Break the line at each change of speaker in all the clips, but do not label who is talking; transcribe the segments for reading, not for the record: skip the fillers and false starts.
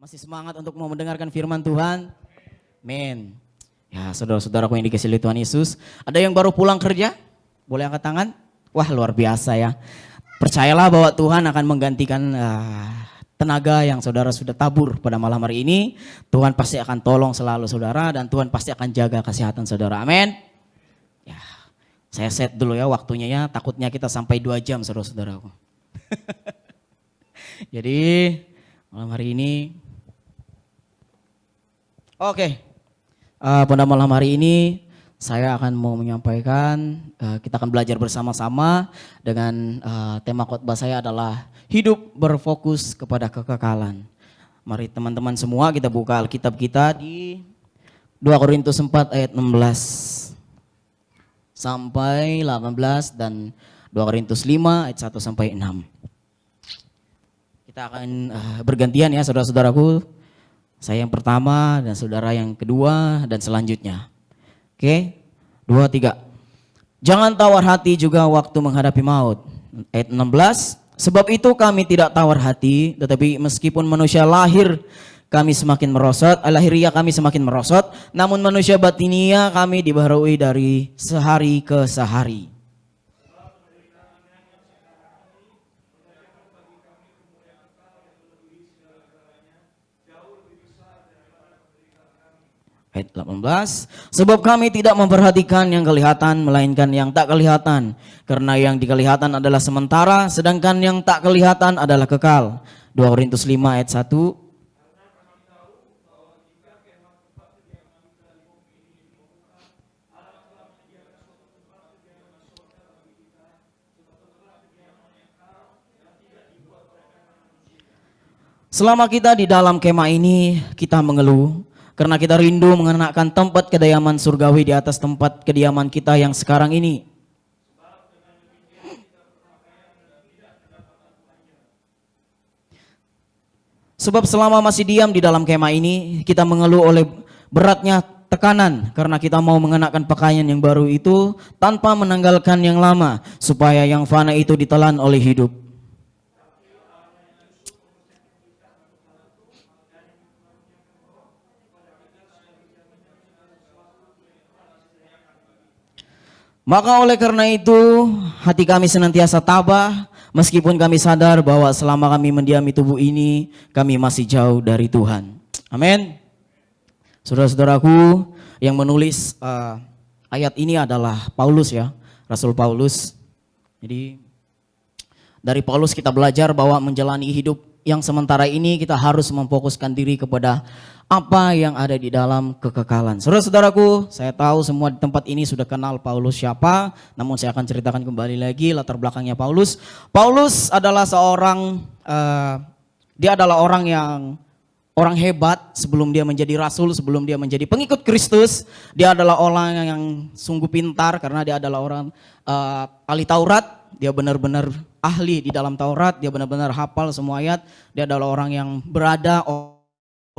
Masih semangat untuk mau mendengarkan firman Tuhan? Amin. Ya, saudara-saudaraku yang dikasihi Tuhan Yesus, ada yang baru pulang kerja? Boleh angkat tangan? Wah, luar biasa ya. Percayalah bahwa Tuhan akan menggantikan tenaga yang saudara sudah tabur pada malam hari ini. Tuhan pasti akan tolong selalu saudara dan Tuhan pasti akan jaga kesehatan saudara. Amin. Ya, saya set dulu ya waktunya ya, takutnya kita sampai 2 jam saudara-saudaraku. Jadi malam hari ini pada malam hari ini saya akan mau menyampaikan, kita akan belajar bersama-sama dengan tema khotbah saya adalah hidup berfokus kepada kekekalan. Mari teman-teman semua kita buka Alkitab kita di 2 Korintus 4 ayat 16 sampai 18 dan 2 Korintus 5 ayat 1 sampai 6. Kita akan bergantian ya saudara-saudaraku. Saya yang pertama dan saudara yang kedua dan selanjutnya. Oke, 2, 3. Jangan tawar hati juga waktu menghadapi maut. Ayat 16. Sebab itu kami tidak tawar hati, tetapi meskipun manusia lahiriah kami semakin merosot, namun manusia batinia kami dibaharui dari sehari ke sehari. Ayat 18, sebab kami tidak memperhatikan yang kelihatan melainkan yang tak kelihatan, karena yang dikelihatan adalah sementara, sedangkan yang tak kelihatan adalah kekal. 2 Korintus 5 ayat 1. Selama kita di dalam kemah ini, kita mengeluh karena kita rindu mengenakan tempat kediaman surgawi di atas tempat kediaman kita yang sekarang ini. Sebab selama masih diam di dalam kemah ini, kita mengeluh oleh beratnya tekanan karena kita mau mengenakan pakaian yang baru itu tanpa menanggalkan yang lama, supaya yang fana itu ditelan oleh hidup. Maka oleh karena itu hati kami senantiasa tabah meskipun kami sadar bahwa selama kami mendiami tubuh ini kami masih jauh dari Tuhan. Amin. Saudara-saudaraku, yang menulis ayat ini adalah Paulus ya, Rasul Paulus. Jadi dari Paulus kita belajar bahwa menjalani hidup yang sementara ini kita harus memfokuskan diri kepada apa yang ada di dalam kekekalan. Saudara-saudaraku, saya tahu semua di tempat ini sudah kenal Paulus siapa, namun saya akan ceritakan kembali lagi latar belakangnya Paulus. Paulus adalah dia adalah orang hebat sebelum dia menjadi rasul, sebelum dia menjadi pengikut Kristus. Dia adalah orang yang sungguh pintar karena dia adalah orang ahli Taurat. Dia benar-benar ahli di dalam Taurat, dia benar-benar hafal semua ayat. Dia adalah orang yang berada,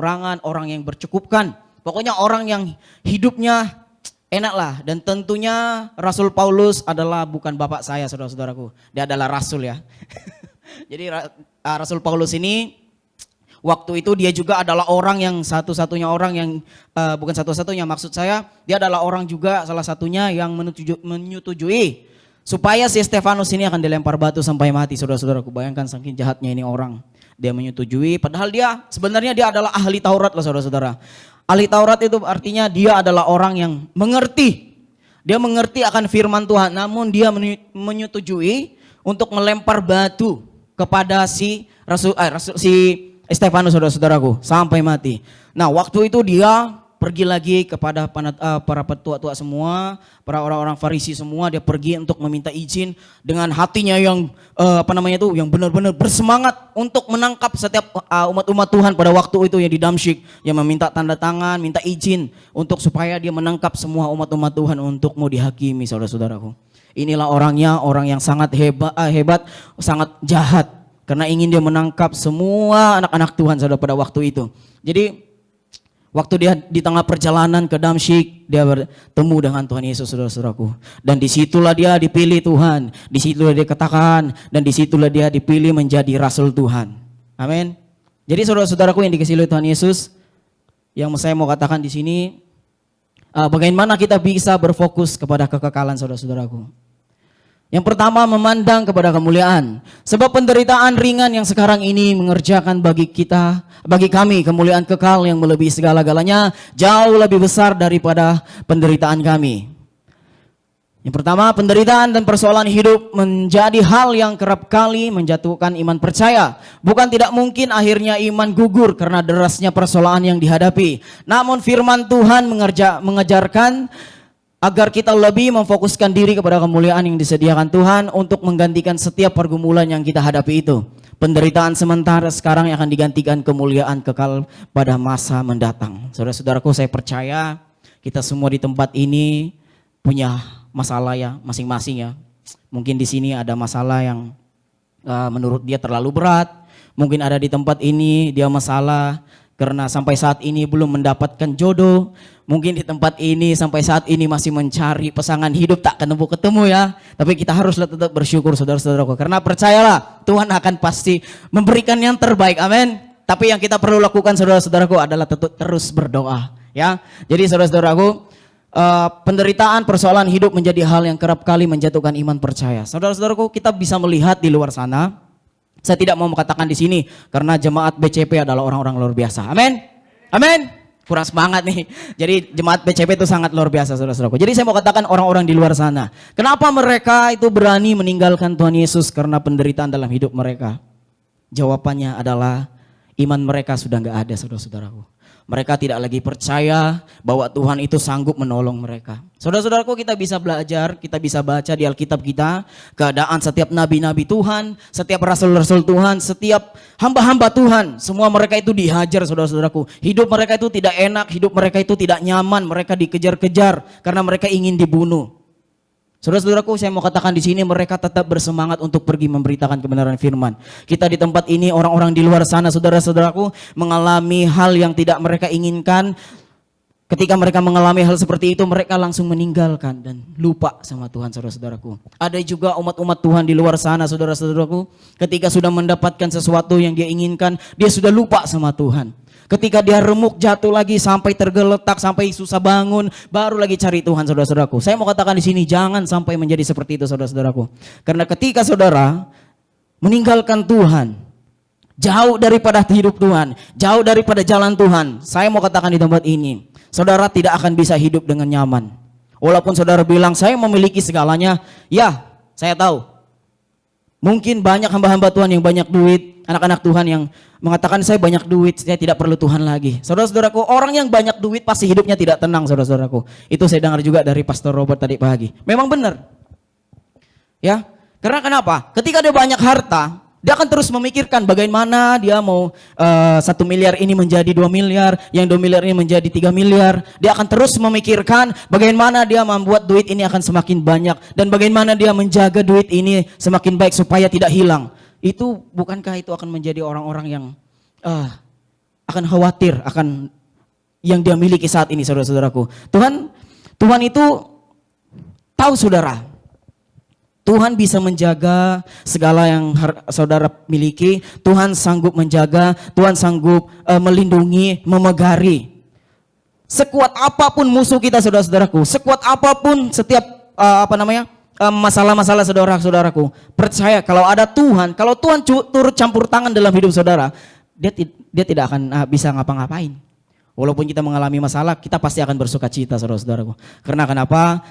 orang yang bercukupkan. Pokoknya orang yang hidupnya enak lah. Dan tentunya Rasul Paulus adalah bukan bapak saya saudara-saudaraku. Dia adalah rasul ya. Jadi Rasul Paulus ini waktu itu dia juga adalah orang yang satu-satunya orang yang bukan satu-satunya, maksud saya dia adalah orang juga salah satunya yang menyetujui supaya si Stefanus ini akan dilempar batu sampai mati. Saudara-saudaraku, bayangkan saking jahatnya ini orang. Dia menyetujui padahal dia sebenarnya dia adalah ahli Taurat loh saudara-saudara. Ahli Taurat itu artinya dia adalah orang yang mengerti. Dia mengerti akan firman Tuhan, namun dia menyetujui untuk melempar batu kepada si Stefanus saudara-saudaraku sampai mati. Nah, waktu itu dia pergi lagi kepada para petua-tua semua, para orang-orang Farisi semua, dia pergi untuk meminta izin dengan hatinya yang yang benar-benar bersemangat untuk menangkap setiap umat-umat Tuhan pada waktu itu yang di Damsyik, yang meminta tanda tangan, minta izin untuk supaya dia menangkap semua umat-umat Tuhan untuk mau dihakimi saudara-saudaraku. Inilah orangnya, orang yang sangat hebat, sangat jahat karena ingin dia menangkap semua anak-anak Tuhan saudara pada waktu itu. Jadi waktu dia di tengah perjalanan ke Damsyik, dia bertemu dengan Tuhan Yesus saudara-saudaraku. Dan disitulah dia dipilih Tuhan, disitulah dia katakan, dan disitulah dia dipilih menjadi Rasul Tuhan. Amin. Jadi saudara-saudaraku yang dikasihi oleh Tuhan Yesus, yang saya mau katakan di sini, bagaimana kita bisa berfokus kepada kekekalan saudara-saudaraku. Yang pertama, memandang kepada kemuliaan. Sebab penderitaan ringan yang sekarang ini mengerjakan bagi kami kemuliaan kekal yang melebihi segala-galanya, jauh lebih besar daripada penderitaan kami. Yang pertama, penderitaan dan persoalan hidup menjadi hal yang kerap kali menjatuhkan iman percaya. Bukan tidak mungkin akhirnya iman gugur karena derasnya persoalan yang dihadapi. Namun firman Tuhan mengajarkan agar kita lebih memfokuskan diri kepada kemuliaan yang disediakan Tuhan untuk menggantikan setiap pergumulan yang kita hadapi itu. Penderitaan sementara sekarang yang akan digantikan kemuliaan kekal pada masa mendatang. Saudara-saudaraku, saya percaya kita semua di tempat ini punya masalah ya masing-masing ya. Mungkin di sini ada masalah yang menurut dia terlalu berat. Mungkin ada di tempat ini dia masalah karena sampai saat ini belum mendapatkan jodoh. Mungkin di tempat ini sampai saat ini masih mencari pasangan hidup tak ketemu ya. Tapi kita haruslah tetap bersyukur saudara-saudaraku. Karena percayalah Tuhan akan pasti memberikan yang terbaik. Amin. Tapi yang kita perlu lakukan saudara-saudaraku adalah tetap terus berdoa ya. Jadi saudara-saudaraku, penderitaan persoalan hidup menjadi hal yang kerap kali menjatuhkan iman percaya. Saudara-saudaraku, kita bisa melihat di luar sana. Saya tidak mau mengatakan di sini karena jemaat BCP adalah orang-orang luar biasa. Amin. Amin. Kurang semangat nih. Jadi jemaat BCP itu sangat luar biasa saudara-saudaraku. Jadi saya mau katakan orang-orang di luar sana. Kenapa mereka itu berani meninggalkan Tuhan Yesus karena penderitaan dalam hidup mereka? Jawabannya adalah iman mereka sudah nggak ada saudara-saudaraku. Mereka tidak lagi percaya bahwa Tuhan itu sanggup menolong mereka. Saudara-saudaraku, kita bisa belajar, kita bisa baca di Alkitab kita, keadaan setiap nabi-nabi Tuhan, setiap rasul-rasul Tuhan, setiap hamba-hamba Tuhan, semua mereka itu dihajar saudara-saudaraku. Hidup mereka itu tidak enak, hidup mereka itu tidak nyaman, mereka dikejar-kejar karena mereka ingin dibunuh. Saudara-saudaraku, saya mau katakan di sini mereka tetap bersemangat untuk pergi memberitakan kebenaran firman. Kita di tempat ini, orang-orang di luar sana, saudara-saudaraku, mengalami hal yang tidak mereka inginkan. Ketika mereka mengalami hal seperti itu, mereka langsung meninggalkan dan lupa sama Tuhan, saudara-saudaraku. Ada juga umat-umat Tuhan di luar sana, saudara-saudaraku, ketika sudah mendapatkan sesuatu yang dia inginkan, dia sudah lupa sama Tuhan. Ketika dia remuk, jatuh lagi sampai tergeletak, sampai susah bangun, baru lagi cari Tuhan, saudara-saudaraku. Saya mau katakan di sini, jangan sampai menjadi seperti itu, saudara-saudaraku. Karena ketika saudara meninggalkan Tuhan, jauh daripada hidup Tuhan, jauh daripada jalan Tuhan, saya mau katakan di tempat ini, saudara tidak akan bisa hidup dengan nyaman. Walaupun saudara bilang, saya memiliki segalanya, ya saya tahu. Mungkin banyak hamba-hamba Tuhan yang banyak duit, anak-anak Tuhan yang mengatakan saya banyak duit, saya tidak perlu Tuhan lagi. Saudara-saudaraku, orang yang banyak duit pasti hidupnya tidak tenang, saudara-saudaraku. Itu saya dengar juga dari Pastor Robert tadi pagi. Memang benar. Ya, karena kenapa? Ketika dia banyak harta, dia akan terus memikirkan bagaimana dia mau 1 miliar ini menjadi 2 miliar, yang 2 miliar ini menjadi 3 miliar. Dia akan terus memikirkan bagaimana dia membuat duit ini akan semakin banyak dan bagaimana dia menjaga duit ini semakin baik supaya tidak hilang. Itu bukankah itu akan menjadi orang-orang yang akan khawatir akan yang dia miliki saat ini, saudara-saudaraku. Tuhan itu tahu saudara. Tuhan bisa menjaga segala yang saudara miliki. Tuhan sanggup menjaga, Tuhan sanggup melindungi, memegari. Sekuat apapun musuh kita, saudara-saudaraku, sekuat apapun setiap masalah-masalah saudara-saudaraku, percaya kalau ada Tuhan, kalau Tuhan turut campur tangan dalam hidup saudara, dia tidak akan bisa ngapa-ngapain. Walaupun kita mengalami masalah, kita pasti akan bersuka cita, saudara-saudaraku. Karena kenapa?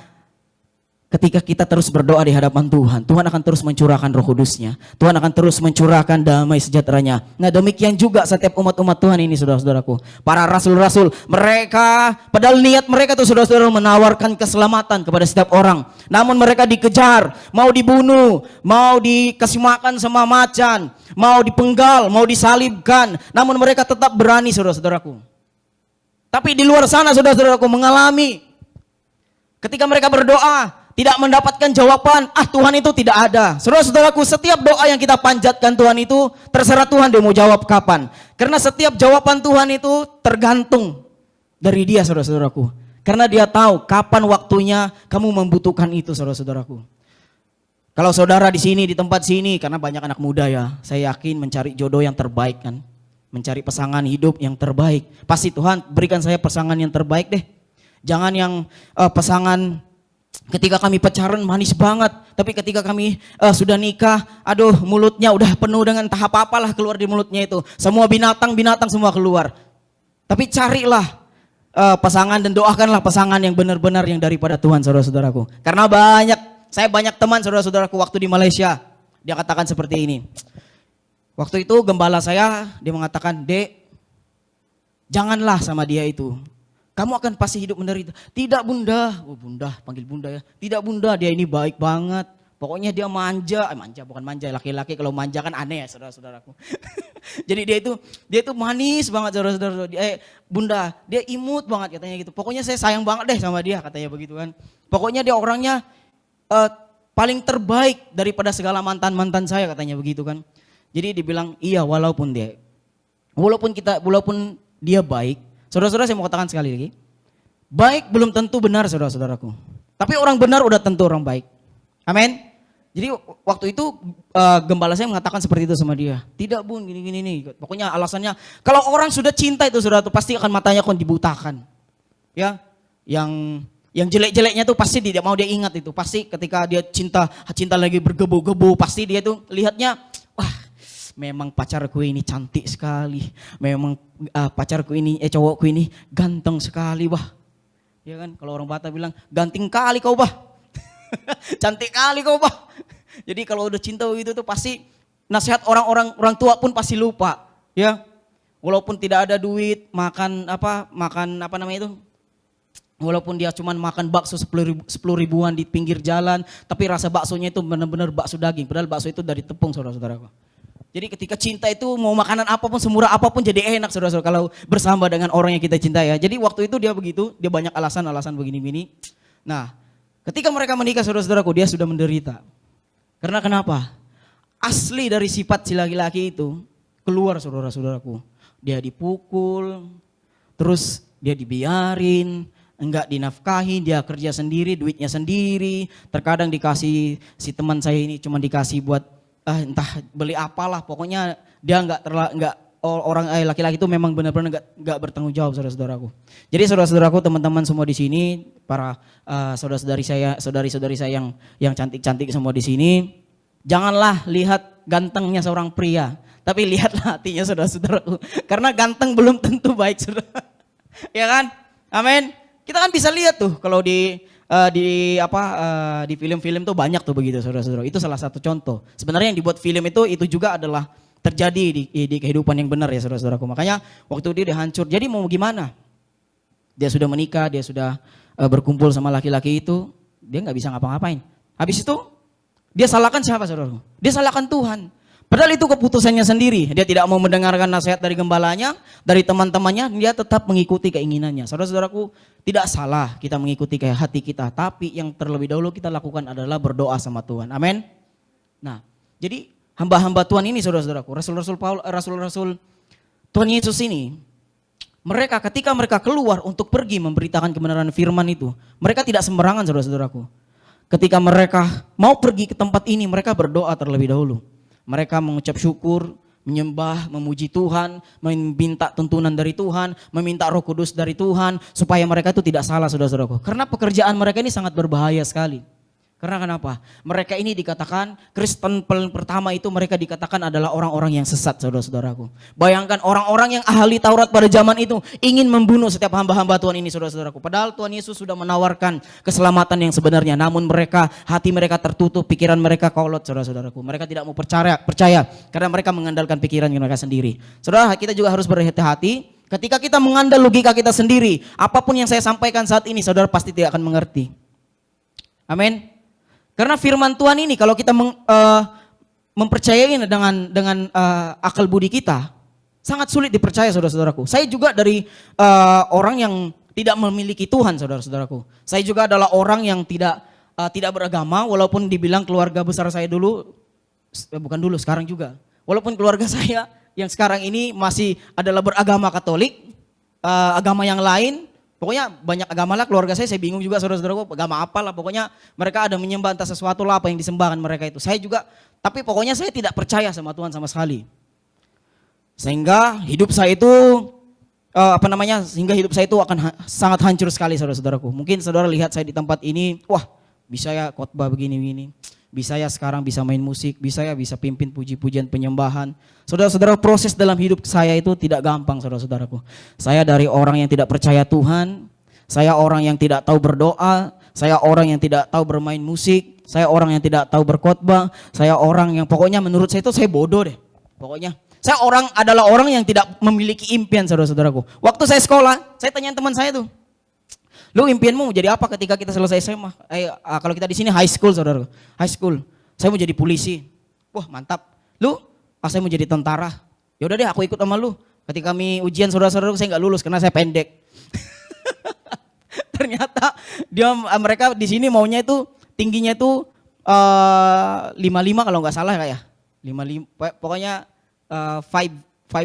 Ketika kita terus berdoa di hadapan Tuhan, Tuhan akan terus mencurahkan Roh Kudus-Nya. Tuhan akan terus mencurahkan damai sejahtera-Nya. Nah, demikian juga setiap umat-umat Tuhan ini, saudara-saudaraku. Para rasul-rasul, mereka, padahal niat mereka tuh saudara-saudara menawarkan keselamatan kepada setiap orang. Namun mereka dikejar, mau dibunuh, mau dikasih makan sama macan, mau dipenggal, mau disalibkan. Namun mereka tetap berani, saudara-saudaraku. Tapi di luar sana, saudara-saudaraku, mengalami ketika mereka berdoa, tidak mendapatkan jawaban, Tuhan itu tidak ada. Saudara-saudaraku, setiap doa yang kita panjatkan Tuhan itu, terserah Tuhan dia mau jawab kapan. Karena setiap jawaban Tuhan itu tergantung dari dia, saudara-saudaraku. Karena dia tahu kapan waktunya kamu membutuhkan itu, saudara-saudaraku. Kalau saudara di sini, di tempat sini, karena banyak anak muda ya, saya yakin mencari jodoh yang terbaik kan. mencari pasangan hidup yang terbaik. Pasti Tuhan berikan saya pasangan yang terbaik deh. Jangan yang pasangan ketika kami pacaran manis banget, tapi ketika kami sudah nikah, aduh mulutnya udah penuh dengan tahap apalah keluar di mulutnya itu. Semua binatang semua keluar. Tapi carilah pasangan dan doakanlah pasangan yang benar-benar yang daripada Tuhan, saudara-saudaraku. Karena saya banyak teman saudara-saudaraku waktu di Malaysia, dia katakan seperti ini. Waktu itu gembala dia mengatakan, "Dek, janganlah sama dia itu. Kamu akan pasti hidup menderita." "Tidak bunda." "Oh bunda, panggil bunda ya." "Tidak bunda, dia ini baik banget. Pokoknya dia manja." Manja bukan manja, laki-laki kalau manja kan aneh ya saudara-saudaraku. Jadi dia itu manis banget saudara-saudara. Bunda, dia imut banget katanya gitu. "Pokoknya saya sayang banget deh sama dia," katanya begitu kan. "Pokoknya dia orangnya paling terbaik daripada segala mantan-mantan saya," katanya begitu kan. Jadi dibilang, iya walaupun dia baik, saudara-saudara saya mau katakan sekali lagi, baik belum tentu benar saudara-saudaraku. Tapi orang benar udah tentu orang baik. Amin. Jadi waktu itu gembala saya mengatakan seperti itu sama dia. "Tidak bun, gini nih." Pokoknya alasannya, kalau orang sudah cinta itu saudara tuh pasti akan matanya akan dibutakan. Ya, yang jelek-jeleknya tuh pasti tidak mau dia ingat itu. Pasti ketika dia cinta lagi bergebu-gebu, pasti dia tuh lihatnya, wah, memang pacarku ini cantik sekali. Memang pacarku ini, cowokku ini ganteng sekali, wah. Ya kan, kalau orang Batak bilang, "Ganting kali kau, bah." "Cantik kali kau, bah." Jadi kalau udah cinta begitu tuh pasti nasihat orang tua pun pasti lupa, ya. Walaupun tidak ada duit, makan apa namanya itu? Walaupun dia cuman makan bakso 10 ribuan di pinggir jalan, tapi rasa baksonya itu benar-benar bakso daging, padahal bakso itu dari tepung, saudara-saudaraku. Jadi ketika cinta itu mau makanan apapun, semurah apapun jadi enak saudara-saudara kalau bersama dengan orang yang kita cintai ya. Jadi waktu itu dia begitu, dia banyak alasan begini-begini. Nah, ketika mereka menikah saudara-saudaraku, dia sudah menderita. Karena kenapa? Asli dari sifat si laki-laki itu keluar saudara-saudaraku. Dia dipukul, terus dia dibiarin, enggak dinafkahi, dia kerja sendiri, duitnya sendiri. Terkadang dikasih, si teman saya ini cuma dikasih buat entah beli apalah, pokoknya dia laki-laki itu memang benar-benar enggak bertanggung jawab saudara-saudaraku. Jadi saudara-saudaraku, teman-teman semua di sini, para saudara-saudari saya yang cantik-cantik semua di sini, janganlah lihat gantengnya seorang pria, tapi lihatlah hatinya saudara-saudaraku. Karena ganteng belum tentu baik, saudara. Ya kan? Amin. Kita kan bisa lihat tuh kalau di film-film tuh banyak tuh begitu saudara-saudara. Itu salah satu contoh. Sebenarnya yang dibuat film itu juga adalah terjadi di kehidupan yang benar ya saudara-saudaraku. Makanya waktu dia hancur. Jadi mau gimana? Dia sudah menikah, dia sudah berkumpul sama laki-laki itu, dia nggak bisa ngapa-ngapain. Habis itu dia salahkan siapa saudaraku? Dia salahkan Tuhan. Padahal itu keputusannya sendiri. Dia tidak mau mendengarkan nasihat dari gembalanya, dari teman-temannya, dia tetap mengikuti keinginannya. Saudara-saudaraku, tidak salah kita mengikuti kayak hati kita, tapi yang terlebih dahulu kita lakukan adalah berdoa sama Tuhan. Amin. Nah, jadi hamba-hamba Tuhan ini saudara-saudaraku, rasul-rasul Tuhan Yesus ini, mereka ketika mereka keluar untuk pergi memberitakan kebenaran firman itu, mereka tidak sembarangan saudara-saudaraku. Ketika mereka mau pergi ke tempat ini, mereka berdoa terlebih dahulu. Mereka mengucap syukur, menyembah, memuji Tuhan, meminta tuntunan dari Tuhan, meminta Roh Kudus dari Tuhan, supaya mereka itu tidak salah saudara-saudaraku. Karena pekerjaan mereka ini sangat berbahaya sekali. Karena kenapa? Mereka ini dikatakan, Kristen pertama itu mereka dikatakan adalah orang-orang yang sesat saudara-saudaraku. Bayangkan orang-orang yang ahli Taurat pada zaman itu ingin membunuh setiap hamba-hamba Tuhan ini saudara-saudaraku. Padahal Tuhan Yesus sudah menawarkan keselamatan yang sebenarnya. Namun hati mereka tertutup, pikiran mereka kolot saudara-saudaraku. Mereka tidak mau percaya karena mereka mengandalkan pikiran mereka sendiri. Saudara, kita juga harus berhati-hati. Ketika kita mengandal logika kita sendiri, apapun yang saya sampaikan saat ini saudara pasti tidak akan mengerti. Amin. Karena firman Tuhan ini kalau kita mempercayainya dengan akal budi kita, sangat sulit dipercaya saudara-saudaraku. Saya juga dari orang yang tidak memiliki Tuhan saudara-saudaraku. Saya juga adalah orang yang tidak beragama, walaupun dibilang keluarga besar saya dulu, bukan dulu, sekarang juga. Walaupun keluarga saya yang sekarang ini masih adalah beragama Katolik, agama yang lain. Pokoknya banyak agama lah keluarga saya bingung juga saudara-saudaraku agama apa lah. Pokoknya mereka ada menyembah entah sesuatu lah apa yang disembahkan mereka itu. Saya juga, tapi pokoknya saya tidak percaya sama Tuhan sama sekali. Sehingga hidup saya itu sehingga hidup saya itu akan sangat hancur sekali saudara-saudaraku. Mungkin saudara lihat saya di tempat ini, wah bisa ya khotbah begini-begini, bisa ya sekarang bisa main musik, bisa ya bisa pimpin puji-pujian penyembahan. Saudara-saudara, proses dalam hidup saya itu tidak gampang saudara-saudaraku. Saya dari orang yang tidak percaya Tuhan, saya orang yang tidak tahu berdoa, saya orang yang tidak tahu bermain musik, saya orang yang tidak tahu berkhotbah, saya orang yang pokoknya menurut saya itu saya bodoh deh. Pokoknya saya adalah orang yang tidak memiliki impian saudara-saudaraku. Waktu saya sekolah, saya tanya teman saya tuh, lu impianmu mau jadi apa ketika kita selesai SMA? Kalau kita di sini high school saudara, high school. Saya mau jadi polisi. Wah mantap. Lu? Saya mau jadi tentara. Ya udah deh aku ikut sama lu. Ketika kami ujian saudara-saudaraku saya nggak lulus karena saya pendek. Ternyata mereka di sini maunya itu tingginya itu 55 kalau nggak salah kayak 55 pokoknya 5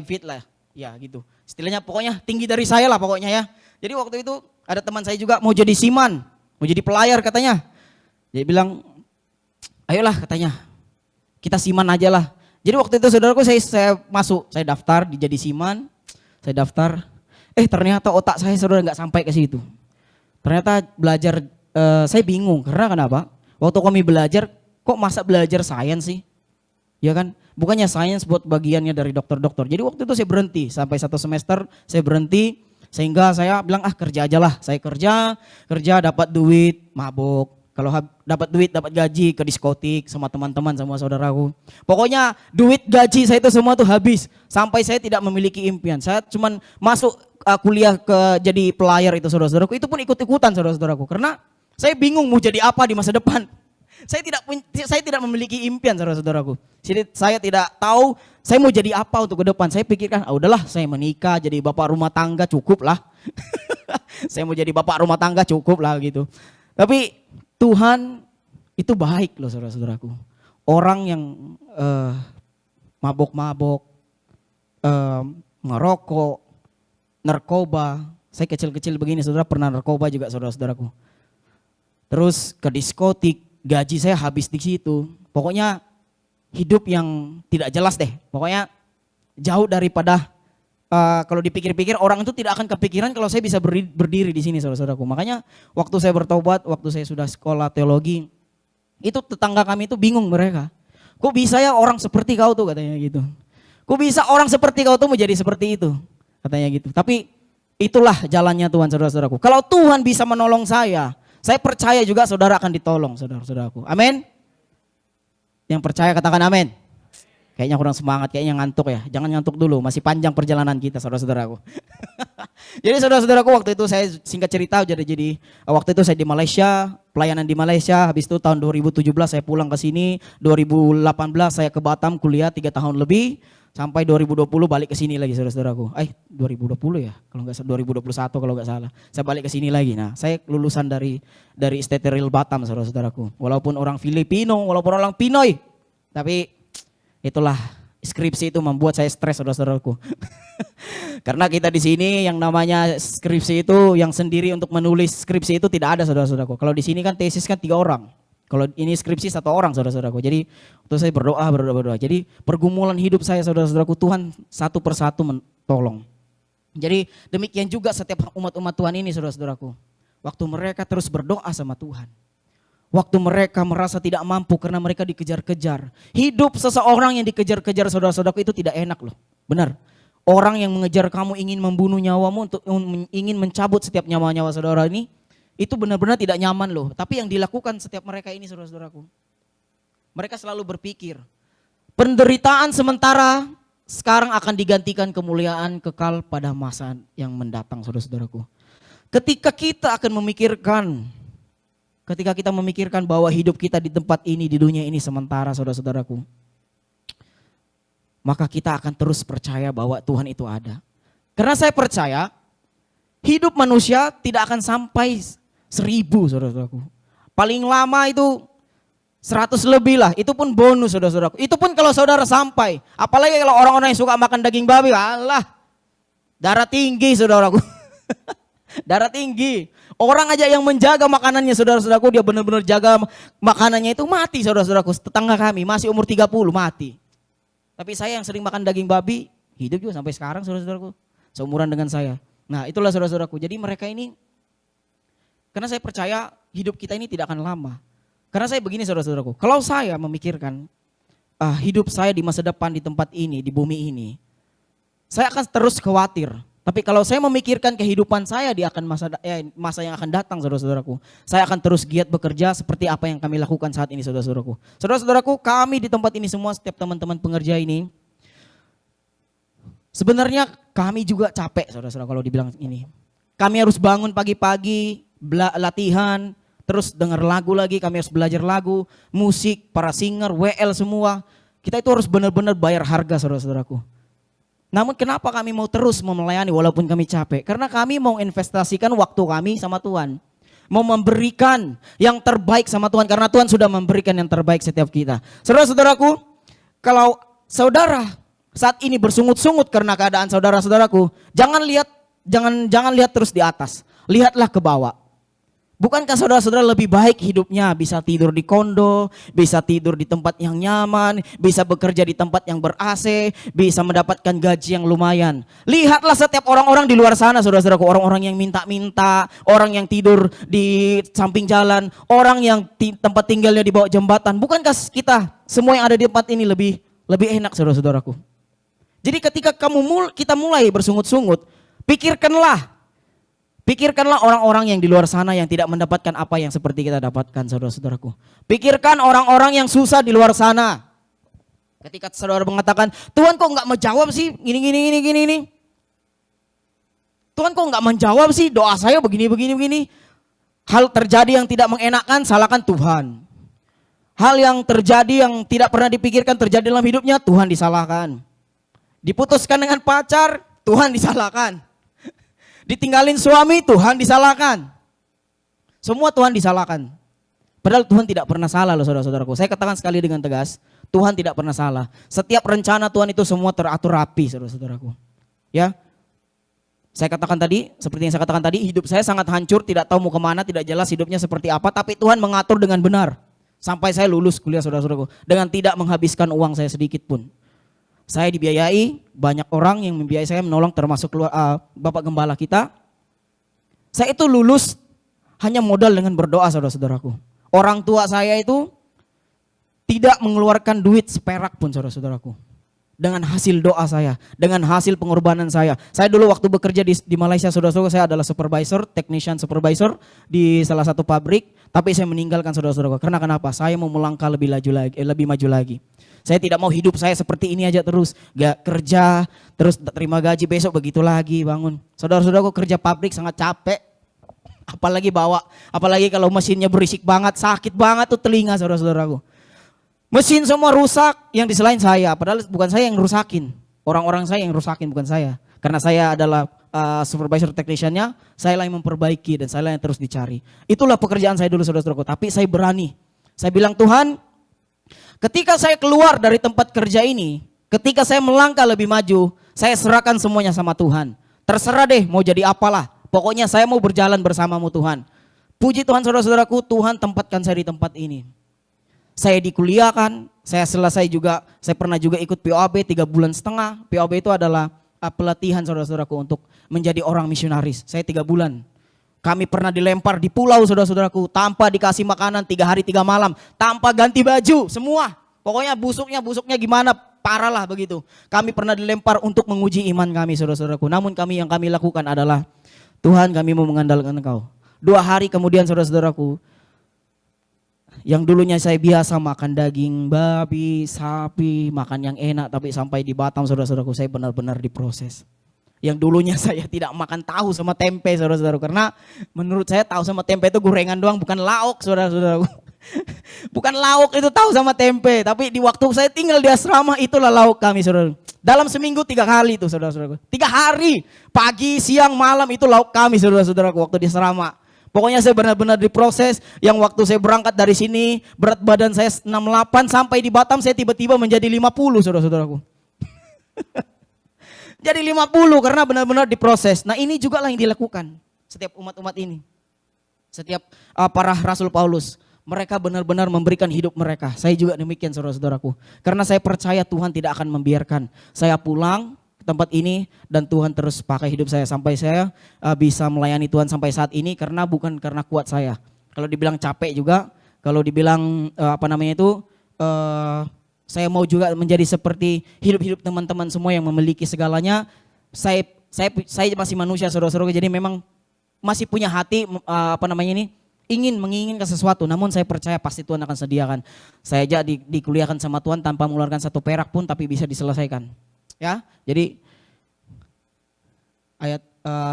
feet lah ya gitu istilahnya, pokoknya tinggi dari saya lah pokoknya ya. Jadi waktu itu ada teman saya juga mau jadi siman, mau jadi pelayar katanya. Dia bilang ayolah katanya kita siman aja lah. Jadi waktu itu saudaraku saya masuk, saya daftar jadi siman, saya daftar. Ternyata otak saya saudara nggak sampai ke situ. Ternyata belajar saya bingung karena kenapa? Waktu kami belajar kok masa belajar sains sih? Ya kan? Bukannya sains buat bagiannya dari dokter-dokter. Jadi waktu itu saya berhenti sampai 1 semester saya berhenti sehingga saya bilang kerja aja lah. Saya kerja dapat duit, mabuk. Kalau dapat duit, dapat gaji ke diskotik sama teman-teman sama saudaraku. Pokoknya duit gaji saya itu semua tuh habis sampai saya tidak memiliki impian. Saya cuman masuk kuliah jadi pelayar itu saudara-saudaraku. Itu pun ikut-ikutan saudara-saudaraku karena saya bingung mau jadi apa di masa depan. Saya tidak memiliki impian saudara-saudaraku. Jadi saya tidak tahu saya mau jadi apa untuk ke depan. Saya pikirkan, udahlah saya menikah jadi bapak rumah tangga cukup lah. Saya mau jadi bapak rumah tangga cukup lah gitu. Tapi Tuhan itu baik loh saudara-saudaraku. Orang yang mabok-mabok, ngerokok, narkoba. Saya kecil-kecil begini saudara pernah narkoba juga saudara-saudaraku. Terus ke diskotik. Gaji saya habis di situ. Pokoknya hidup yang tidak jelas deh. Pokoknya jauh daripada kalau dipikir-pikir orang itu tidak akan kepikiran kalau saya bisa berdiri di sini saudara-saudaraku. Makanya waktu saya bertobat, waktu saya sudah sekolah teologi, itu tetangga kami itu bingung mereka. Kok bisa ya orang seperti kau tuh katanya gitu. Kok bisa orang seperti kau tuh menjadi seperti itu katanya gitu. Tapi itulah jalannya Tuhan saudara-saudaraku. Kalau Tuhan bisa menolong saya percaya juga saudara akan ditolong saudara-saudaraku. Amin. Yang percaya katakan amin. Kayaknya kurang semangat, kayaknya ngantuk ya. Jangan ngantuk dulu, masih panjang perjalanan kita saudara-saudaraku. Jadi saudara-saudaraku waktu itu saya singkat cerita jadi waktu itu saya di Malaysia, pelayanan di Malaysia. Habis itu tahun 2017 saya pulang ke sini, 2018 saya ke Batam kuliah 3 tahun lebih. Sampai 2020 balik ke sini lagi saudara-saudaraku. 2020 ya, kalau nggak salah 2021 kalau nggak salah. Saya balik ke sini lagi. Nah, saya lulusan dari Esteteril Batam saudara-saudaraku. Walaupun orang Filipino, walaupun orang Pinoy, tapi itulah skripsi itu membuat saya stres saudara-saudaraku. Karena kita di sini yang namanya skripsi itu yang sendiri untuk menulis skripsi itu tidak ada saudara-saudaraku. Kalau di sini kan tesis kan 3 orang. Kalau ini skripsi 1 orang saudara-saudaraku. Jadi waktu saya berdoa. Jadi pergumulan hidup saya saudara-saudaraku Tuhan satu persatu menolong. Jadi demikian juga setiap umat-umat Tuhan ini saudara-saudaraku. Waktu mereka terus berdoa sama Tuhan. Waktu mereka merasa tidak mampu karena mereka dikejar-kejar. Hidup seseorang yang dikejar-kejar saudara-saudaraku itu tidak enak loh. Benar. Orang yang mengejar kamu ingin membunuh nyawamu, ingin mencabut setiap nyawa-nyawa saudara ini. Itu benar-benar tidak nyaman loh. Tapi yang dilakukan setiap mereka ini saudara-saudaraku. Mereka selalu berpikir. Penderitaan sementara sekarang akan digantikan kemuliaan kekal pada masa yang mendatang saudara-saudaraku. Ketika kita memikirkan bahwa hidup kita di tempat ini, di dunia ini sementara saudara-saudaraku. Maka kita akan terus percaya bahwa Tuhan itu ada. Karena saya percaya hidup manusia tidak akan sampai 1000 saudara-saudaraku. Paling lama itu 100 lebih lah. Itu pun bonus saudara-saudaraku. Itu pun kalau saudara sampai. Apalagi kalau orang-orang yang suka makan daging babi. Alah. Darah tinggi saudaraku. Darah tinggi. Orang aja yang menjaga makanannya saudara-saudaraku. Dia benar-benar jaga makanannya itu mati saudara-saudaraku. Tetangga kami masih umur 30 mati. Tapi saya yang sering makan daging babi, hidup juga sampai sekarang saudara-saudaraku. Seumuran dengan saya. Nah itulah saudara-saudaraku. Jadi mereka ini, karena saya percaya hidup kita ini tidak akan lama. Karena saya begini saudara-saudaraku, kalau saya memikirkan hidup saya di masa depan di tempat ini, di bumi ini, saya akan terus khawatir. Tapi kalau saya memikirkan kehidupan saya di akan masa yang akan datang saudara-saudaraku, saya akan terus giat bekerja seperti apa yang kami lakukan saat ini saudara-saudaraku. Saudara-saudaraku, kami di tempat ini semua, setiap teman-teman pengerja ini, sebenarnya kami juga capek saudara-saudara kalau dibilang ini. Kami harus bangun pagi-pagi, latihan, terus dengar lagu lagi, kami harus belajar lagu, musik, para singer, WL semua. Kita itu harus benar-benar bayar harga saudara-saudaraku. Namun kenapa kami mau terus melayani walaupun kami capek? Karena kami mau investasikan waktu kami sama Tuhan. Mau memberikan yang terbaik sama Tuhan, karena Tuhan sudah memberikan yang terbaik setiap kita. Saudara-saudaraku, kalau saudara saat ini bersungut-sungut karena keadaan saudara-saudaraku, jangan lihat terus di atas. Lihatlah ke bawah. Bukankah saudara-saudara lebih baik hidupnya bisa tidur di kondo, bisa tidur di tempat yang nyaman, bisa bekerja di tempat yang ber-AC, bisa mendapatkan gaji yang lumayan. Lihatlah setiap orang-orang di luar sana saudara-saudaraku, orang-orang yang minta-minta, orang yang tidur di samping jalan, orang yang tempat tinggalnya di bawah jembatan. Bukankah kita semua yang ada di tempat ini lebih enak saudara-saudaraku? Jadi ketika kita mulai bersungut-sungut, Pikirkanlah orang-orang yang di luar sana yang tidak mendapatkan apa yang seperti kita dapatkan saudara-saudaraku. Pikirkan orang-orang yang susah di luar sana. Ketika saudara mengatakan, Tuhan kok nggak menjawab sih gini. Tuhan kok nggak menjawab sih doa saya begini. Hal terjadi yang tidak mengenakan, salahkan Tuhan. Hal yang terjadi yang tidak pernah dipikirkan terjadi dalam hidupnya, Tuhan disalahkan. Diputuskan dengan pacar, Tuhan disalahkan. Ditinggalin suami, Tuhan disalahkan. Semua Tuhan disalahkan. Padahal Tuhan tidak pernah salah loh saudara-saudaraku. Saya katakan sekali dengan tegas, Tuhan tidak pernah salah. Setiap rencana Tuhan itu semua teratur rapi saudara-saudaraku. Ya, saya katakan tadi, seperti yang saya katakan tadi, hidup saya sangat hancur, tidak tahu mau kemana, tidak jelas hidupnya seperti apa. Tapi Tuhan mengatur dengan benar. Sampai saya lulus kuliah saudara-saudaraku. Dengan tidak menghabiskan uang saya sedikit pun. Saya dibiayai, banyak orang yang membiayai saya menolong termasuk Bapak Gembala kita. Saya itu lulus hanya modal dengan berdoa saudara-saudaraku. Orang tua saya itu tidak mengeluarkan duit seperak pun saudara-saudaraku. Dengan hasil doa saya, dengan hasil pengorbanan saya. Saya dulu waktu bekerja di Malaysia saudara-saudaraku, saya adalah supervisor, technician supervisor di salah satu pabrik. Tapi saya meninggalkan saudara-saudaraku. Karena kenapa? Saya mau melangkah lebih maju lagi. Saya tidak mau hidup saya seperti ini aja terus. Gak kerja, terus terima gaji, besok begitu lagi bangun. Saudara-saudaraku, kerja pabrik sangat capek. Apalagi kalau mesinnya berisik banget, sakit banget tuh telinga saudara-saudaraku. Mesin semua rusak yang di selain saya. Padahal bukan saya yang rusakin. Orang-orang saya yang rusakin, bukan saya. Karena saya adalah supervisor technician-nya, saya lah yang memperbaiki dan saya lah yang terus dicari. Itulah pekerjaan saya dulu saudara-saudaraku. Tapi saya berani. Saya bilang, Tuhan, ketika saya keluar dari tempat kerja ini, ketika saya melangkah lebih maju, saya serahkan semuanya sama Tuhan. Terserah deh mau jadi apalah. Pokoknya saya mau berjalan bersamamu Tuhan. Puji Tuhan saudara-saudaraku, Tuhan tempatkan saya di tempat ini. Saya dikuliahkan, saya pernah juga ikut POAB 3,5 bulan. POAB itu adalah pelatihan saudara-saudaraku untuk menjadi orang misionaris. Saya 3 bulan. Kami pernah dilempar di pulau saudara-saudaraku, tanpa dikasih makanan 3 hari 3 malam, tanpa ganti baju, semua. Pokoknya busuknya gimana, parah lah begitu. Kami pernah dilempar untuk menguji iman kami saudara-saudaraku. Namun yang kami lakukan adalah, Tuhan kami mau mengandalkan Engkau. 2 hari kemudian saudara-saudaraku, yang dulunya saya biasa makan daging babi, sapi, makan yang enak, tapi sampai di Batam saudara-saudaraku saya benar-benar diproses. Yang dulunya saya tidak makan tahu sama tempe saudara-saudaraku, karena menurut saya tahu sama tempe itu gorengan doang, bukan lauk saudara-saudaraku. Bukan lauk itu tahu sama tempe, tapi di waktu saya tinggal di asrama itulah lauk kami saudara. Dalam seminggu 3 kali itu saudara-saudaraku. 3 hari, pagi, siang, malam itu lauk kami saudara-saudaraku waktu di asrama. Pokoknya saya benar-benar diproses. Yang waktu saya berangkat dari sini, berat badan saya 68, sampai di Batam saya tiba-tiba menjadi 50 saudara-saudaraku. Jadi 50 karena benar-benar diproses. Nah ini juga lah yang dilakukan setiap umat-umat ini. Setiap para Rasul Paulus. mereka benar-benar memberikan hidup mereka. Saya juga demikian saudara-saudaraku. Karena saya percaya Tuhan tidak akan membiarkan saya pulang ke tempat ini dan Tuhan terus pakai hidup saya sampai saya bisa melayani Tuhan sampai saat ini, karena bukan karena kuat saya. Kalau dibilang capek juga, kalau dibilang saya mau juga menjadi seperti hidup-hidup teman-teman semua yang memiliki segalanya. Saya masih manusia saudara-saudara, jadi memang masih punya hati menginginkan sesuatu, namun saya percaya pasti Tuhan akan sediakan. Saya aja dikuliahkan sama Tuhan tanpa mengeluarkan satu perak pun, tapi bisa diselesaikan. Ya, jadi ayat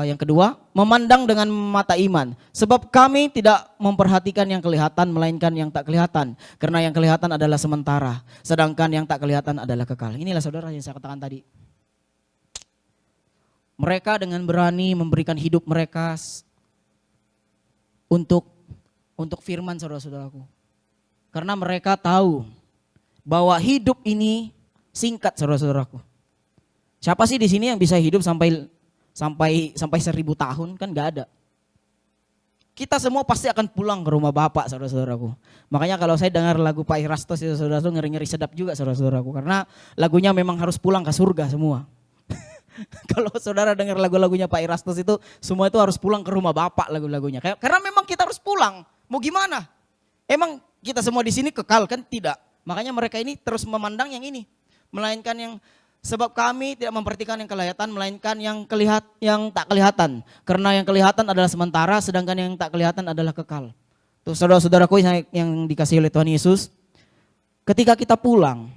yang kedua, memandang dengan mata iman. Sebab kami tidak memperhatikan yang kelihatan, melainkan yang tak kelihatan. Karena yang kelihatan adalah sementara, sedangkan yang tak kelihatan adalah kekal. Inilah saudara yang saya katakan tadi. Mereka dengan berani memberikan hidup mereka untuk firman saudara-saudaraku. Karena mereka tahu bahwa hidup ini singkat saudara-saudaraku. Siapa sih di sini yang bisa hidup sampai 1000 tahun? Kan gak ada. Kita semua pasti akan pulang ke rumah Bapak saudara-saudaraku. Makanya kalau saya dengar lagu Pak Irastos itu saudara-saudara, ngeri-ngeri sedap juga saudara-saudaraku. Karena lagunya memang harus pulang ke surga semua. Kalau saudara dengar lagu-lagunya Pak Irastos itu, semua itu harus pulang ke rumah Bapak lagu-lagunya. Karena memang kita harus pulang. Mau gimana? Emang kita semua di sini kekal kan? Tidak. Makanya mereka ini terus memandang yang ini. Melainkan yang, sebab kami tidak memperhatikan yang kelihatan, melainkan yang tak kelihatan. Karena yang kelihatan adalah sementara, sedangkan yang tak kelihatan adalah kekal. Tuh saudara-saudaraku yang dikasihi oleh Tuhan Yesus, ketika kita pulang,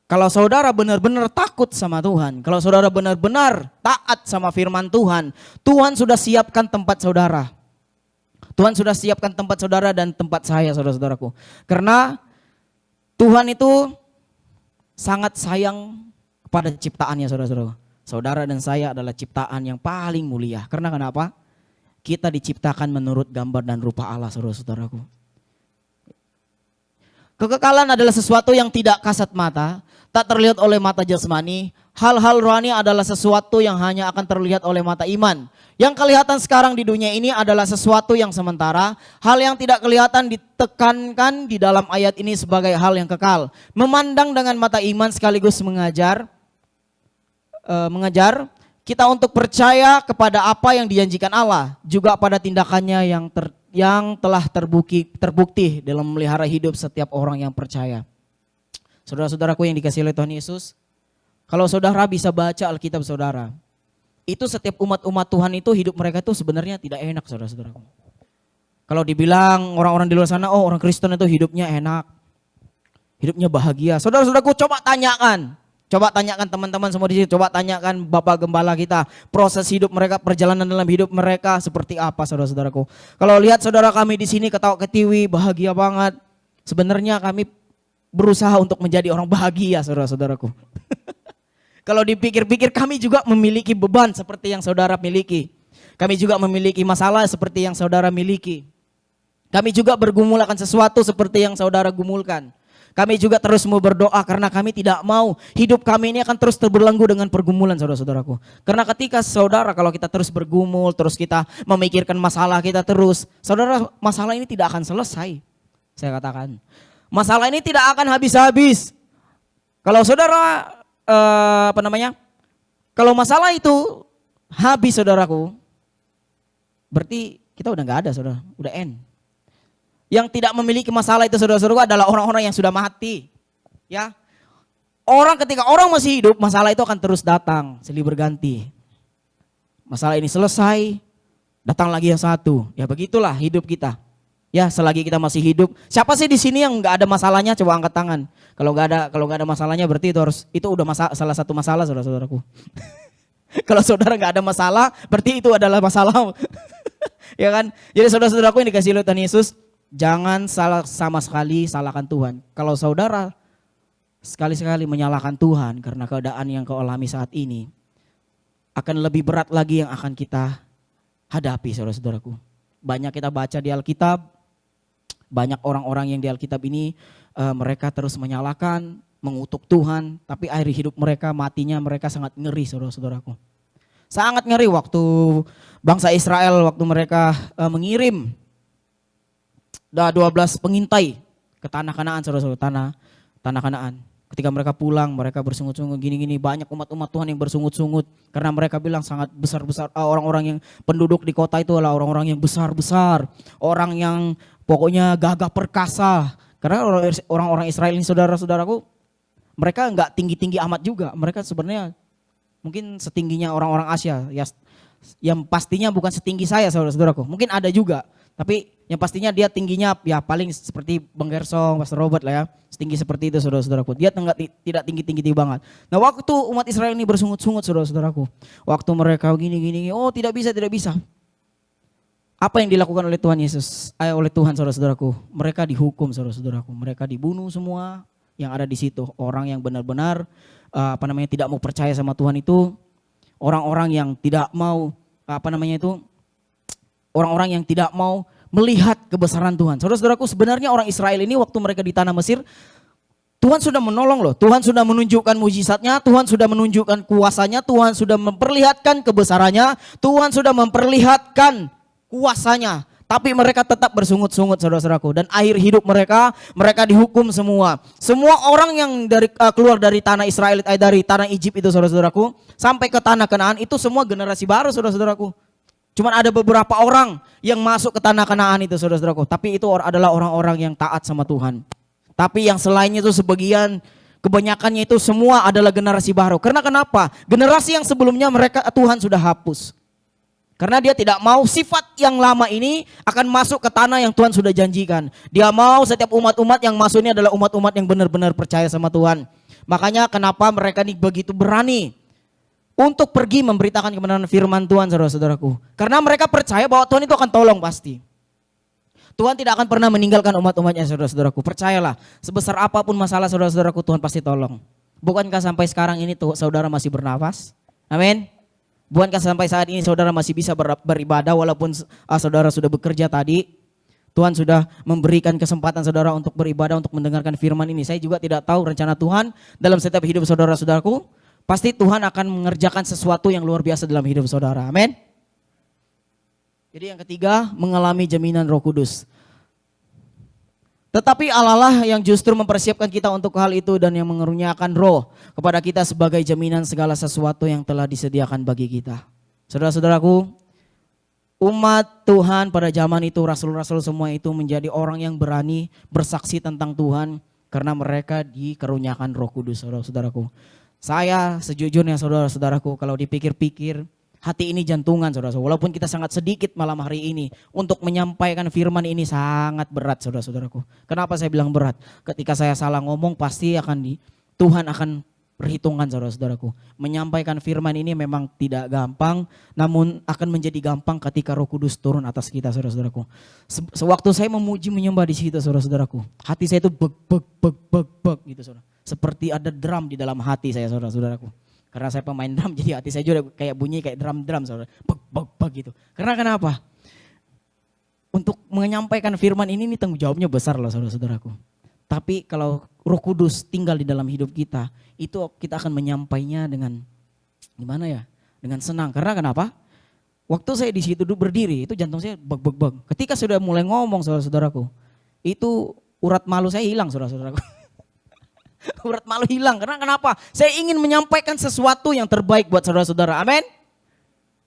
kalau saudara benar-benar takut sama Tuhan, kalau saudara benar-benar taat sama firman Tuhan, Tuhan sudah siapkan tempat saudara. Tuhan sudah siapkan tempat saudara dan tempat saya saudara-saudaraku. Karena Tuhan itu sangat sayang kepada ciptaannya saudara-saudara. Saudara dan saya adalah ciptaan yang paling mulia. Karena kenapa? Kita diciptakan menurut gambar dan rupa Allah saudara-saudaraku. Kekekalan adalah sesuatu yang tidak kasat mata, tak terlihat oleh mata jasmani. Hal-hal rohani adalah sesuatu yang hanya akan terlihat oleh mata iman. Yang kelihatan sekarang di dunia ini adalah sesuatu yang sementara. Hal yang tidak kelihatan ditekankan di dalam ayat ini sebagai hal yang kekal. Memandang dengan mata iman sekaligus mengajar kita untuk percaya kepada apa yang dijanjikan Allah. Juga pada tindakannya yang telah terbukti dalam memelihara hidup setiap orang yang percaya. Saudara-saudaraku yang dikasihi oleh Tuhan Yesus, kalau saudara bisa baca Alkitab saudara, itu setiap umat-umat Tuhan itu hidup mereka itu sebenarnya tidak enak saudara-saudaraku. Kalau dibilang orang-orang di luar sana, oh orang Kristen itu hidupnya enak, hidupnya bahagia. Saudara-saudaraku coba tanyakan teman-teman semua di sini, coba tanyakan Bapak Gembala kita, proses hidup mereka, perjalanan dalam hidup mereka seperti apa saudara-saudaraku. Kalau lihat saudara kami di sini ketawa ketiwi, bahagia banget, sebenarnya kami berusaha untuk menjadi orang bahagia saudara-saudaraku. Kalau dipikir-pikir kami juga memiliki beban seperti yang saudara miliki. Kami juga memiliki masalah seperti yang saudara miliki. Kami juga bergumul akan sesuatu seperti yang saudara gumulkan. Kami juga terus mau berdoa karena kami tidak mau hidup kami ini akan terus terbelenggu dengan pergumulan saudara-saudaraku. Karena ketika saudara kalau kita terus bergumul, terus kita memikirkan masalah kita terus, saudara masalah ini tidak akan selesai. Saya katakan, masalah ini tidak akan habis-habis. Kalau saudara kalau masalah itu habis saudaraku, berarti kita udah gak ada saudara, udah end. Yang tidak memiliki masalah itu saudara-saudaraku adalah orang-orang yang sudah mati. Ya, ketika orang masih hidup, masalah itu akan terus datang, silih berganti. Masalah ini selesai, datang lagi yang satu. Ya begitulah hidup kita. Ya selagi kita masih hidup, siapa sih di sini yang nggak ada masalahnya? Coba angkat tangan. Kalau nggak ada masalahnya berarti itu udah salah satu masalah saudara-saudaraku. Kalau saudara nggak ada masalah, berarti itu adalah masalah. Ya kan? Jadi saudara-saudaraku yang dikasihi oleh Tuhan Yesus, jangan sama sekali salahkan Tuhan. Kalau saudara sekali-sekali menyalahkan Tuhan karena keadaan yang kau alami saat ini, akan lebih berat lagi yang akan kita hadapi saudara-saudaraku. Banyak kita baca di Alkitab, banyak orang-orang yang di Alkitab ini mereka terus menyalahkan, mengutuk Tuhan, tapi akhir hidup mereka, matinya mereka sangat ngeri saudara-saudaraku. Sangat ngeri waktu bangsa Israel, waktu mereka mengirim Dah 12 pengintai ke tanah Kanaan, saudara-saudara, tanah Kanaan. Ketika mereka pulang, mereka bersungut-sungut gini-gini. Banyak umat-umat Tuhan yang bersungut-sungut. Karena mereka bilang sangat besar-besar. Orang-orang yang penduduk di kota itu adalah orang-orang yang besar-besar. Orang yang pokoknya gagah perkasa. Karena orang-orang Israel ini, saudara-saudaraku, mereka nggak tinggi-tinggi amat juga. Mereka sebenarnya mungkin setingginya orang-orang Asia. Ya, yang pastinya bukan setinggi saya, saudara-saudaraku. Mungkin ada juga. Tapi yang pastinya dia tingginya ya paling seperti Bang Gersong, Pastor Robert lah ya. Setinggi seperti itu, saudara-saudaraku. Dia tidak tinggi-tinggi banget. Nah, waktu umat Israel ini bersungut-sungut, saudara-saudaraku. Waktu mereka gini-gini, oh tidak bisa, tidak bisa. Apa yang dilakukan oleh Tuhan Yesus? Oleh Tuhan, saudara-saudaraku. Mereka dihukum, saudara-saudaraku. Mereka dibunuh semua yang ada di situ. Orang yang benar-benar tidak mau percaya sama Tuhan itu. Orang-orang yang tidak mau orang-orang yang tidak mau melihat kebesaran Tuhan. Saudara-saudaraku, sebenarnya orang Israel ini waktu mereka di tanah Mesir, Tuhan sudah menolong loh. Tuhan sudah menunjukkan mujizatnya, Tuhan sudah menunjukkan kuasanya, Tuhan sudah memperlihatkan kebesarannya, Tuhan sudah memperlihatkan kuasanya. Tapi mereka tetap bersungut-sungut, saudara-saudaraku. Dan akhir hidup mereka dihukum semua. Semua orang yang keluar dari tanah Israel, dari tanah Egypt itu, saudara-saudaraku, sampai ke tanah Kanaan itu semua generasi baru, saudara-saudaraku. Cuman ada beberapa orang yang masuk ke tanah Kanaan itu, saudara-saudaraku. Tapi itu adalah orang-orang yang taat sama Tuhan. Tapi yang selainnya itu kebanyakannya itu semua adalah generasi baru. Karena kenapa? Generasi yang sebelumnya Tuhan sudah hapus. Karena dia tidak mau sifat yang lama ini akan masuk ke tanah yang Tuhan sudah janjikan. Dia mau setiap umat-umat yang masuk ini adalah umat-umat yang benar-benar percaya sama Tuhan. Makanya kenapa mereka ini begitu berani untuk pergi memberitakan kebenaran firman Tuhan, saudara-saudaraku. Karena mereka percaya bahwa Tuhan itu akan tolong pasti. Tuhan tidak akan pernah meninggalkan umat-umatnya, saudara-saudaraku. Percayalah, sebesar apapun masalah saudara-saudaraku, Tuhan pasti tolong. Bukankah sampai sekarang ini saudara masih bernafas? Amin. Bukankah sampai saat ini saudara masih bisa beribadah walaupun saudara sudah bekerja tadi? Tuhan sudah memberikan kesempatan saudara untuk beribadah, untuk mendengarkan firman ini. Saya juga tidak tahu rencana Tuhan dalam setiap hidup saudara-saudaraku. Pasti Tuhan akan mengerjakan sesuatu yang luar biasa dalam hidup saudara. Amin. Jadi yang ketiga, mengalami jaminan Roh Kudus. Tetapi Allah lah yang justru mempersiapkan kita untuk hal itu dan yang mengeruniakan roh kepada kita sebagai jaminan segala sesuatu yang telah disediakan bagi kita. Saudara-saudaraku, umat Tuhan pada zaman itu, rasul-rasul semua itu menjadi orang yang berani bersaksi tentang Tuhan karena mereka dikaruniakan Roh Kudus, saudara-saudaraku. Saya sejujurnya, saudara-saudaraku, kalau dipikir-pikir, hati ini jantungan, saudara-saudara. Walaupun kita sangat sedikit malam hari ini, untuk menyampaikan firman ini sangat berat, saudara-saudaraku. Kenapa saya bilang berat? Ketika saya salah ngomong, pasti Tuhan akan perhitungan, saudara-saudaraku. Menyampaikan firman ini memang tidak gampang, namun akan menjadi gampang ketika Roh Kudus turun atas kita, saudara-saudaraku. Sewaktu saya memuji menyembah di situ, saudara-saudaraku, hati saya itu beg gitu, saudara. Seperti ada drum di dalam hati saya, saudara-saudaraku. Karena saya pemain drum, jadi hati saya juga kayak bunyi kayak drum, saudara. Beg gitu. Karena kenapa? Untuk menyampaikan firman ini tanggung jawabnya besar loh, saudara-saudaraku. Tapi kalau Roh Kudus tinggal di dalam hidup kita, itu kita akan menyampainya dengan gimana ya? Dengan senang. Karena kenapa? Waktu saya di situ berdiri, itu jantung saya beg. Ketika sudah mulai ngomong, saudara-saudaraku, itu urat malu saya hilang, saudara-saudaraku. Urat malu hilang. Karena kenapa? Saya ingin menyampaikan sesuatu yang terbaik buat saudara-saudara. Amin.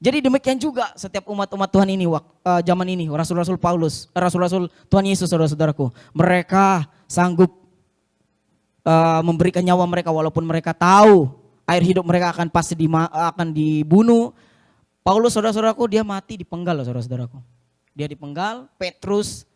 Jadi demikian juga setiap umat-umat Tuhan ini zaman ini, rasul-rasul Paulus, rasul-rasul Tuhan Yesus, saudara-saudaraku. Mereka sanggup memberikan nyawa mereka walaupun mereka tahu akhir hidup mereka akan dibunuh. Paulus, saudara-saudaraku, dia mati dipenggal, saudara-saudaraku. Dia dipenggal, Petrus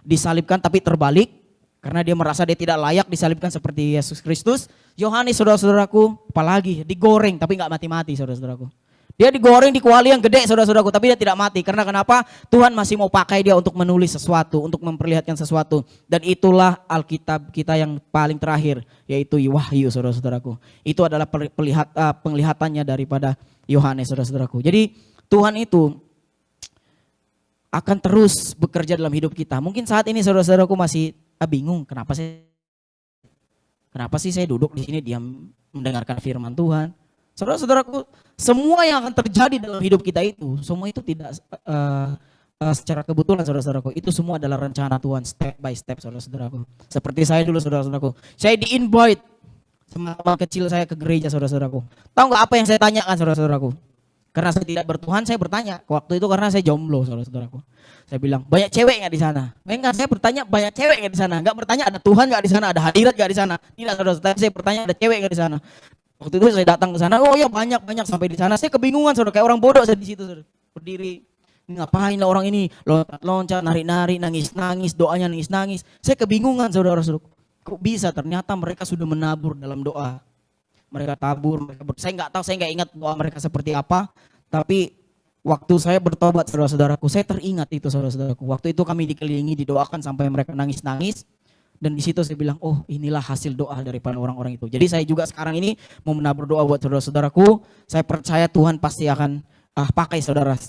disalibkan tapi terbalik. Karena dia merasa dia tidak layak disalibkan seperti Yesus Kristus. Yohanes, saudara-saudaraku, apalagi digoreng tapi gak mati-mati, saudara-saudaraku. Dia digoreng di kuali yang gede, saudara-saudaraku, tapi dia tidak mati. Karena kenapa? Tuhan masih mau pakai dia untuk menulis sesuatu, untuk memperlihatkan sesuatu. Dan itulah Alkitab kita yang paling terakhir, yaitu Wahyu, saudara-saudaraku. Itu adalah penglihatannya daripada Yohanes, saudara-saudaraku. Jadi Tuhan itu akan terus bekerja dalam hidup kita. Mungkin saat ini saudara-saudaraku masih bingung, kenapa sih saya duduk di sini diam mendengarkan firman Tuhan. Saudara-saudaraku, semua yang akan terjadi dalam hidup kita itu, semua itu tidak secara kebetulan saudara-saudaraku. Itu semua adalah rencana Tuhan step by step saudara-saudaraku. Seperti saya dulu saudara-saudaraku. Saya di-invite sama teman kecil saya ke gereja saudara-saudaraku. Tahu nggak apa yang saya tanyakan saudara-saudaraku? Karena saya tidak bertuhan, saya bertanya. Waktu itu karena saya jomblo saudara-saudaraku. Saya bilang, banyak cewek nggak di sana? Enggak, saya bertanya banyak cewek nggak di sana? Enggak bertanya ada Tuhan nggak di sana, ada hadirat nggak di sana? Tidak saudara-saudara, saya bertanya ada cewek nggak di sana? Waktu itu saya datang ke sana, oh ya banyak sampai di sana. Saya kebingungan saudara, kayak orang bodoh saya di situ saudara. Berdiri, ngapain lah orang ini loncat-loncat, nari-nari, nangis-nangis, doanya nangis-nangis. Saya kebingungan saudara-saudara. Kok bisa? Ternyata mereka sudah menabur dalam doa. Mereka tabur, saya nggak tahu, saya nggak ingat doa mereka seperti apa. Tapi waktu saya bertobat saudara-saudaraku, saya teringat itu saudara-saudaraku. Waktu itu kami dikelilingi, didoakan sampai mereka nangis-nangis. Dan di situ saya bilang, oh inilah hasil doa daripada orang-orang itu. Jadi saya juga sekarang ini mau menabur doa buat saudara-saudaraku. Saya percaya Tuhan pasti akan pakai saudara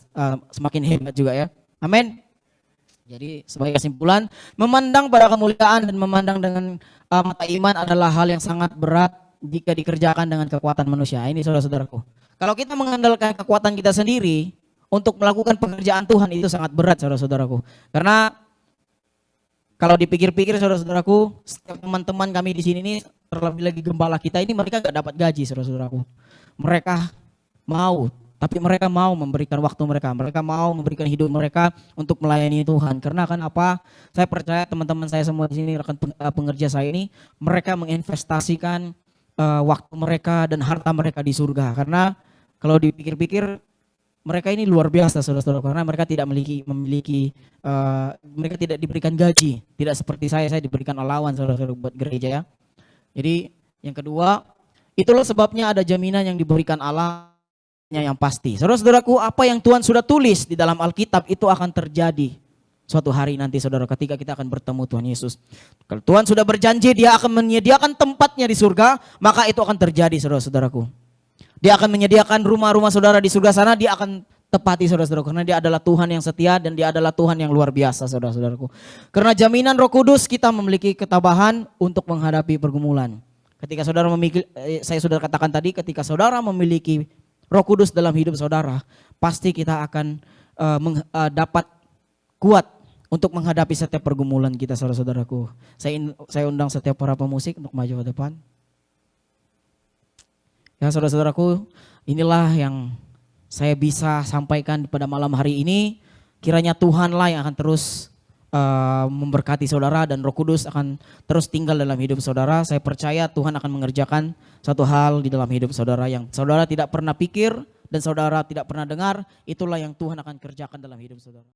semakin hebat juga ya. Amin. Jadi sebagai kesimpulan, memandang pada kemuliaan dan memandang dengan mata iman adalah hal yang sangat berat jika dikerjakan dengan kekuatan manusia. Ini saudara-saudaraku. Kalau kita mengandalkan kekuatan kita sendiri untuk melakukan pekerjaan Tuhan itu sangat berat saudara-saudaraku. Karena kalau dipikir-pikir saudara-saudaraku, setiap teman-teman kami di sini ini, terlebih lagi gembala kita ini, mereka nggak dapat gaji saudara-saudaraku. Mereka mau, tapi mereka mau memberikan waktu mereka. Mereka mau memberikan hidup mereka untuk melayani Tuhan. Karena kan apa? Saya percaya teman-teman saya semua di sini, rekan pengerja saya ini, mereka menginvestasikan waktu mereka dan harta mereka di surga. Karena kalau dipikir-pikir mereka ini luar biasa saudara-saudara, karena mereka tidak memiliki mereka tidak diberikan gaji, tidak seperti saya diberikan allowance saudara-saudara buat gereja ya. Jadi yang kedua, itulah sebabnya ada jaminan yang diberikan Allah yang pasti. Saudara-saudaraku, apa yang Tuhan sudah tulis di dalam Alkitab itu akan terjadi suatu hari nanti saudara, ketika kita akan bertemu Tuhan Yesus. Kalau Tuhan sudah berjanji dia akan menyediakan tempatnya di surga, maka itu akan terjadi saudara-saudaraku. Dia akan menyediakan rumah-rumah saudara di surga sana, dia akan tepati saudara-saudaraku. Karena dia adalah Tuhan yang setia dan dia adalah Tuhan yang luar biasa saudara-saudaraku. Karena jaminan Roh Kudus kita memiliki ketabahan untuk menghadapi pergumulan. Ketika saudara memiliki, saya sudah katakan tadi, ketika saudara memiliki Roh Kudus dalam hidup saudara, pasti kita akan dapat kuat untuk menghadapi setiap pergumulan kita saudara-saudaraku. Saya undang setiap para pemusik untuk maju ke depan. Ya saudara-saudaraku, inilah yang saya bisa sampaikan pada malam hari ini. Kiranya Tuhanlah yang akan terus memberkati saudara dan Roh Kudus akan terus tinggal dalam hidup saudara. Saya percaya Tuhan akan mengerjakan satu hal di dalam hidup saudara yang saudara tidak pernah pikir dan saudara tidak pernah dengar. Itulah yang Tuhan akan kerjakan dalam hidup saudara.